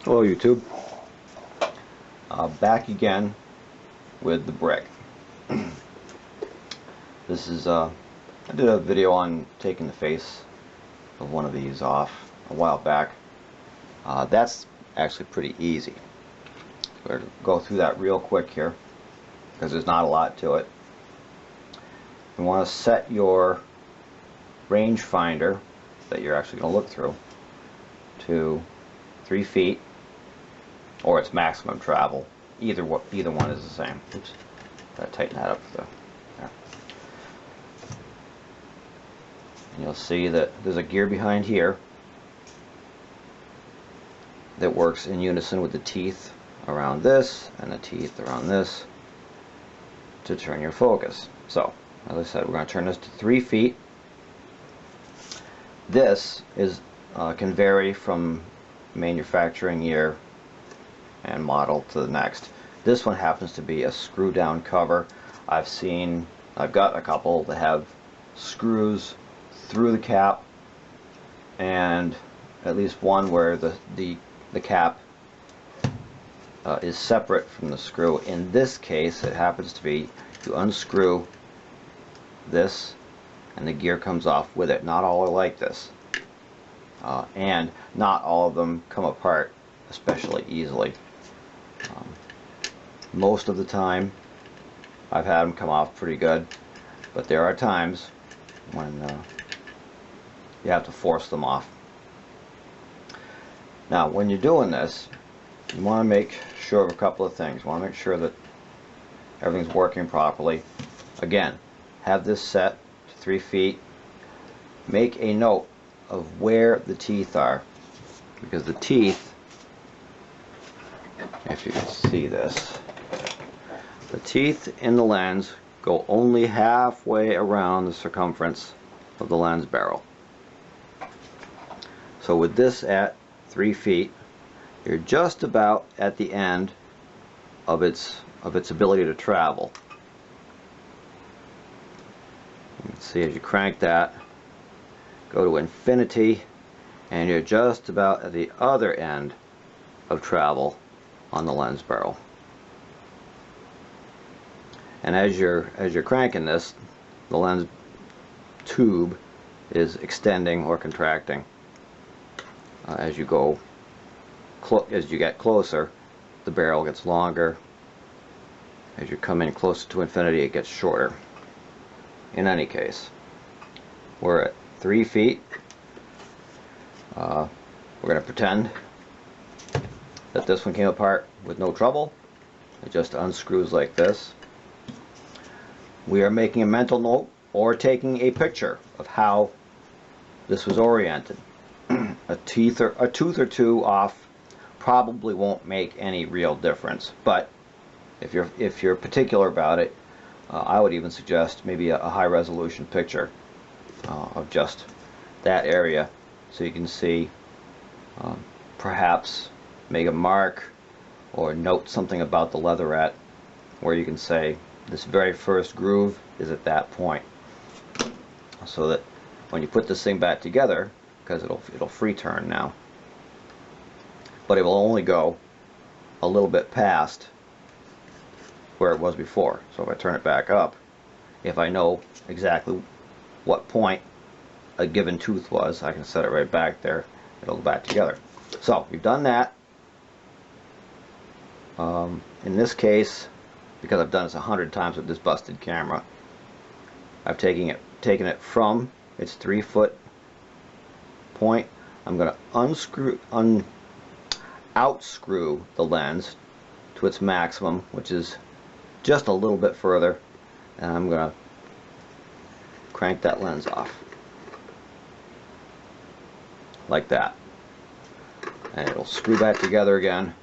Hello YouTube. Back again with the brick. This is I did a video on taking the face of one of these off a while back. That's actually pretty easy. We're going to go through that real quick here because there's not a lot to it. You want to set your rangefinder that you're actually going to look through to 3 feet or its maximum travel. Either one is the same. Oops, gotta tighten that up there. And you'll see that there's a gear behind here that works in unison with the teeth around this and the teeth around this to turn your focus. So, as I said, we're going to turn this to 3 feet. This is can vary from manufacturing year and model to the next. This one happens to be a screw down cover. I've got a couple that have screws through the cap, and at least one where the cap is separate from the screw. In this case, it happens to be you unscrew this and the gear comes off with it. Not all are like this, and not all of them come apart especially easily. Most of the time I've had them come off pretty good, but there are times when you have to force them off. Now when you're doing this, you want to make sure of a couple of things. You want to make sure that everything's working properly. Again, have this set to 3 feet. Make a note of where the teeth are, because the teeth, if you can see this, the teeth in the lens go only halfway around the circumference of the lens barrel. So with this at 3 feet, you're just about at the end of its ability to travel. You can see as you crank that, go to infinity, and you're just about at the other end of travel on the lens barrel. And as you're cranking this, the lens tube is extending or contracting. As you get closer, the barrel gets longer. As you come in closer to infinity, it gets shorter. In any case, we're at 3 feet. We're going to pretend that this one came apart with no trouble. It just unscrews like this. We are making a mental note or taking a picture of how this was oriented. A tooth or two off probably won't make any real difference, but if you're particular about it, I would even suggest maybe a high resolution picture of just that area, so you can see, perhaps make a mark or note something about the leatherette where you can say this very first groove is at that point, so that when you put this thing back together, because it'll free turn now, but it will only go a little bit past where it was before. So if I turn it back up, if I know exactly what point a given tooth was, I can set it right back there. It'll go back together. So we've done that. In this case, because I've done this 100 times with this busted camera, I've taken it from its 3 foot point. I'm going to outscrew the lens to its maximum, which is just a little bit further, and I'm going to crank that lens off like that, and it'll screw back together again.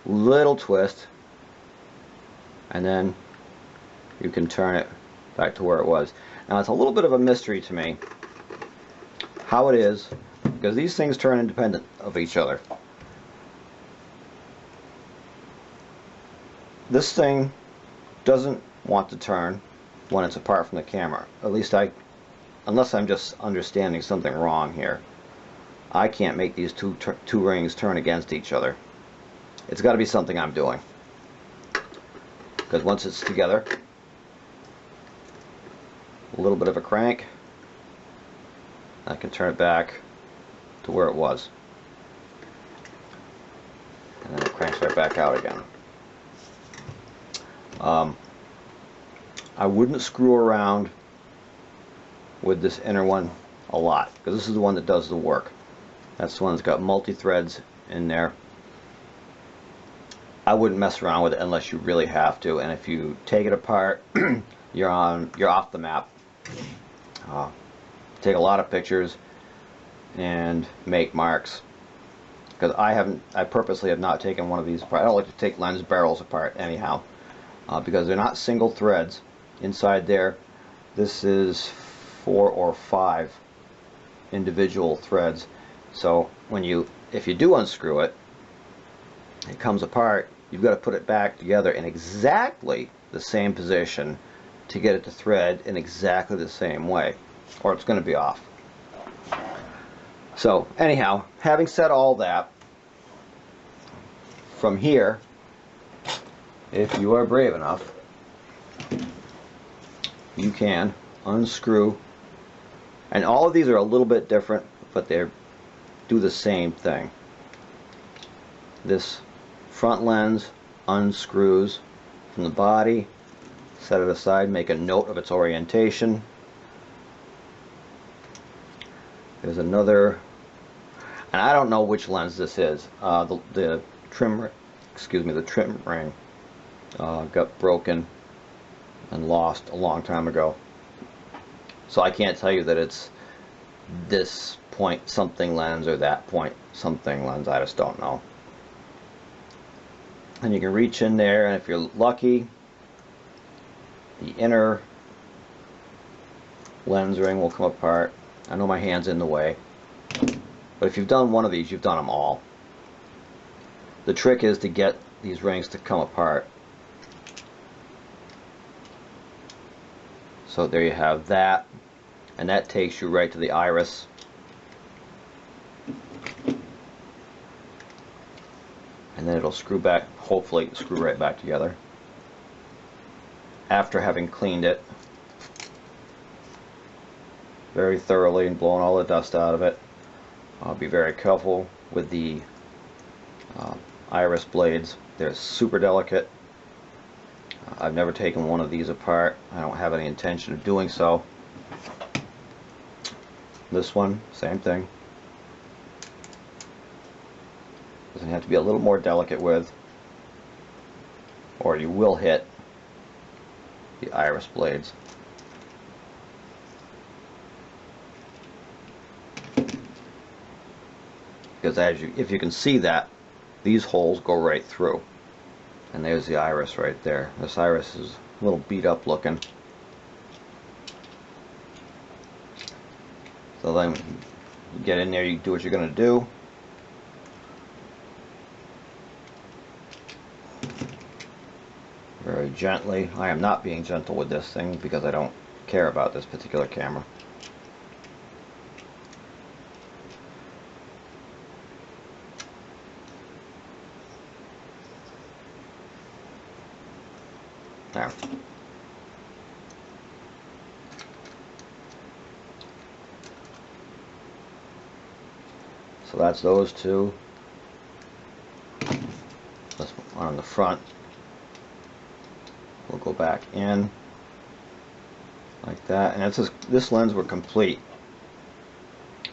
Little twist, and then you can turn it back to where it was. Now it's a little bit of a mystery to me how it is, because these things turn independent of each other. This thing doesn't want to turn when it's apart from the camera. At least unless I'm just understanding something wrong here. I can't make these two rings turn against each other. It's got to be something I'm doing, because once it's together, a little bit of a crank, I can turn it back to where it was, and then it cranks right back out again. I wouldn't screw around with this inner one a lot, because this is the one that does the work. That's the one that's got multi-threads in there. I wouldn't mess around with it unless you really have to, and if you take it apart, you're off the map. Take a lot of pictures and make marks, because I purposely have not taken one of these apart. I don't like to take lens barrels apart anyhow, because they're not single threads inside there. This is 4 or 5 individual threads. So if you do unscrew it, it comes apart, you've got to put it back together in exactly the same position to get it to thread in exactly the same way, or it's going to be off. So anyhow, having said all that, from here, if you are brave enough, you can unscrew, and all of these are a little bit different, but they do the same thing. This front lens unscrews from the body, set it aside, make a note of its orientation. There's another, and I don't know which lens this is. The trim ring got broken and lost a long time ago, so I can't tell you that it's this point something lens or that point something lens. I just don't know. And you can reach in there, and if you're lucky, the inner lens ring will come apart. I know my hand's in the way, but if you've done one of these, you've done them all. The trick is to get these rings to come apart. So there you have that, and that takes you right to the iris. And then it'll screw back, hopefully screw right back together after having cleaned it very thoroughly and blown all the dust out of it. I'll be very careful with the iris blades. They're super delicate. I've never taken one of these apart. I don't have any intention of doing so. This one, same thing. Doesn't have to be a little more delicate with, or you will hit the iris blades. Because if you can see that, these holes go right through. And there's the iris right there. This iris is a little beat up looking. So then you get in there, you do what you're going to do. Very gently. I am not being gentle with this thing because I don't care about this particular camera. There. So that's those two. This one on the front. We'll go back in like that, and if this lens were complete,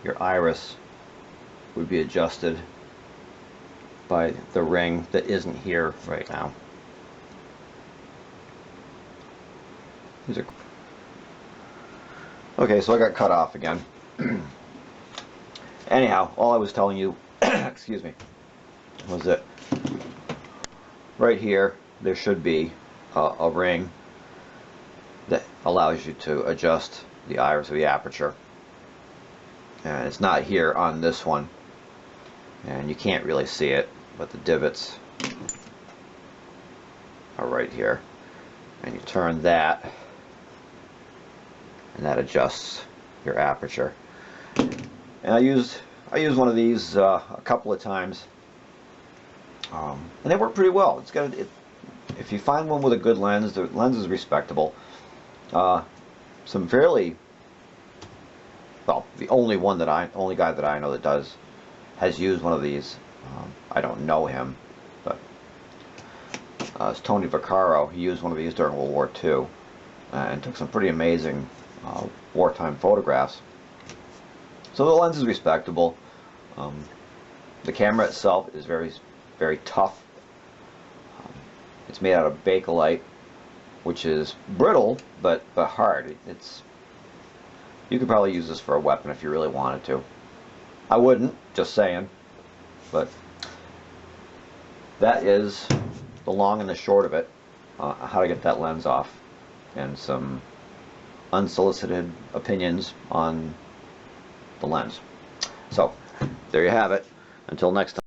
your iris would be adjusted by the ring that isn't here right now. These are okay, so I got cut off again. Anyhow, all I was telling you, excuse me, was that right here there should be a ring that allows you to adjust the iris of the aperture, and it's not here on this one, and you can't really see it, but the divots are right here, and you turn that, and that adjusts your aperture. And I used one of these a couple of times and they work pretty well. If you find one with a good lens, the lens is respectable. Some fairly, well, the only guy that I know that has used one of these. I don't know him, but it's Tony Vaccaro. He used one of these during World War II and took some pretty amazing wartime photographs. So the lens is respectable. The camera itself is very, very tough. It's made out of Bakelite, which is brittle but hard. You could probably use this for a weapon if you really wanted to. I wouldn't, just saying. But that is the long and the short of it. How to get that lens off, and some unsolicited opinions on the lens. So there you have it. Until next time.